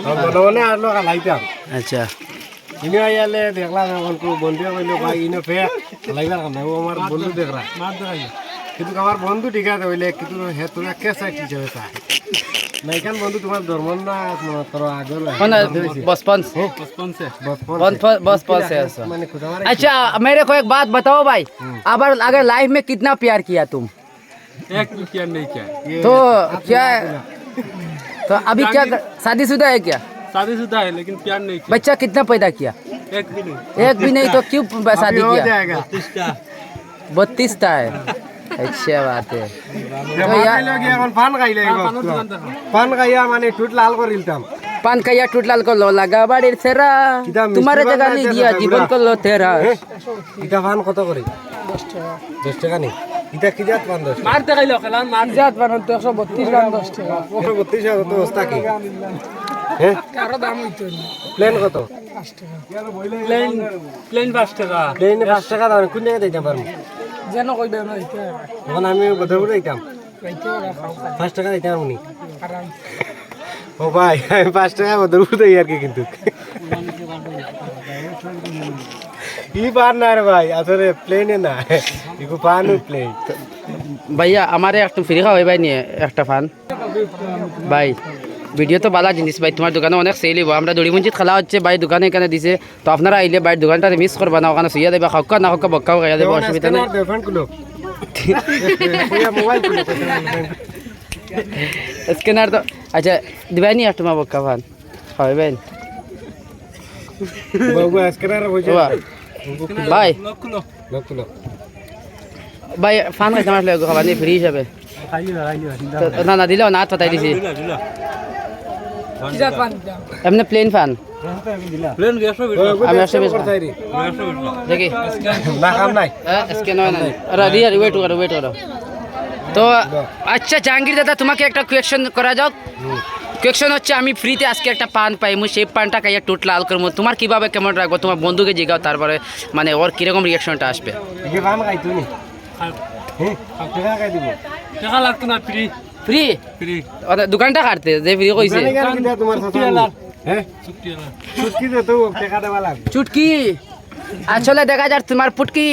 মনে মনে আসলো লাইতাম আচ্ছা ইনি আইয়ালে দেখলাম এখন বন্ধু কইলো ভাই ইনো ফেক লাইবার না ও আমার বন্ধু দেখরা কিন্তু আমার বন্ধু ঠিক আছে হইলে কিন্তু হে তোরা কেসা কি যাবে তা নাইকান বন্ধু তোমার ধর্ম না তোর আগর बचपन से बचपन से ऐसा মানে খুদা মারে अच्छा मेरे को एक बात बताओ भाई अब अगर लाइफ में कितना प्यार किया तुम एक भी प्यार नहीं किया तो क्या तो अभी क्या शादीशुदा है क्या शादीशुदा है लेकिन प्यार नहीं किया बच्चा कितना पैदा किया एक भी नहीं एक भी नहीं तो क्यों शादी हो किया जाएगा 32 था है अच्छा बात है তো ইয়ার লাগি এখন পান খাইলে পান খাইয়া মানে টুট লাল করে দিতাম पान कया टूटलाल को लो लगा बाड़ी सेरा किदा मिस्त्री तुम्हारे जगह बनना नहीं है दिया दादा जीवन बुरा। को लो तेरा ইটা পান কত করে 10 টাকা নেই ইটা কি জাত পান 10 मारते गए लोग लान मार जात बनो तो 132 ग्राम 10 টাকা 32 টাকা তো অবস্থা কি হ্যাঁ আরো দাম হইতো প্লেন কত प्लेन प्लेन 5 টাকা প্লেন 5 টাকা দাম কোন জায়গায় দিতাম পারবো যেন কইবে না এটা এখন আমি বদরপুর দিতাম 5 টাকা দিতাম উনি ও ভাই আমি 5 টাকা বদরপুর দেই আর কি কিন্তু ই পান না রে ভাই আসলে প্লেনে না ইকো পান প্লেন ভাইয়া আমারে একটা ফ্রি খাওয়াই ভাই নিয়ে একটা ফান ভাই ভিডিও তো বালা জিনিস ভাই তোমার দোকানে অনেক সেল হইব আমরা দড়িমঞ্জিত খেলা হচ্ছে ভাই দোকানে এখানে দিছে তো আপনারা আইলে ভাই দোকানটা মিস করবা না ওখানে সুইয়া দেবা খাওয়া না খাওয়া বক্কাও খাইয়া দেবা অসুবিধা নেই ফ্যান গুলো পুরা মোবাইল গুলো স্ক্যানার তো আচ্ছা দিবাই নি একটা বক্কা ফান খাওয়াই ভাই বাবু স্ক্যানার হয়ে বাবা, যায় ভাই লোক গুলো ভাই ফান খাইতে আমার লাগে খাবার নিয়ে ফ্রি হিসাবে তো না না দিলেও না পাতাই দিছি এমনি প্লেন ফান प्लेन गैस हो আমি আসলে বেশ দেখি না কাম নাই স্ক্যান হয় না ওয়েট করো তো আচ্ছা জাহাঙ্গীর দাদা তোমাকে একটা কোয়েশ্চন করা যাক কোয়েশ্চন হচ্ছে আমি ফ্রিতে আজকে একটা পান পাই মুই সেই পানটা খাইয়া টুট লাল করবো তোমার কিভাবে কেমন রাখবো তোমার বন্ধুকে জিগাও তারপরে মানে ওর কিরকম রিয়াকশনটা আসবে কি পান খাই তুই হ্যাঁ টাকা খাই দিব টাকা লাগতো না ফ্রি ফ্রি ফ্রি দোকানটা কাটতে যে ফ্রি কইছে তোমার সাথে হ্যাঁ ছুটি না ছুটকি দে তো টাকা দেওয়া লাগবে চুটকি আসলে দেখা যার তোমার পুটকি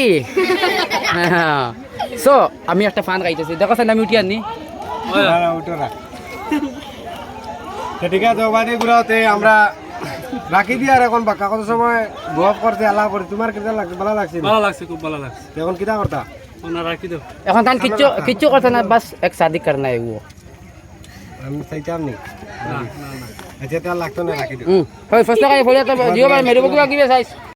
সো আমি একটা ফান খাইতেছি দেখো স্যার আমি উঠি আনি উঠোরা ঠিক আছে বাড়ি ঘুরাতে আমরা রাখি দিয়ে আর এখন বাক্কা কত সময় গপ করতে আলাপ করে তোমার কিটা লাগছে ভালো লাগছে ভালো লাগছে খুব ভালো লাগছে এখন কিটা করতা ওনা রাখি দাও এখন তান কিচ্ছু করতে না বাস এক শাদি করনা है वो আমি চাইতাম নি না না আচ্ছা তার লাগতো না রাখি দিও फर्स्ट का ये फोड़िया तो जियो भाई मेरे को भी आगे साइज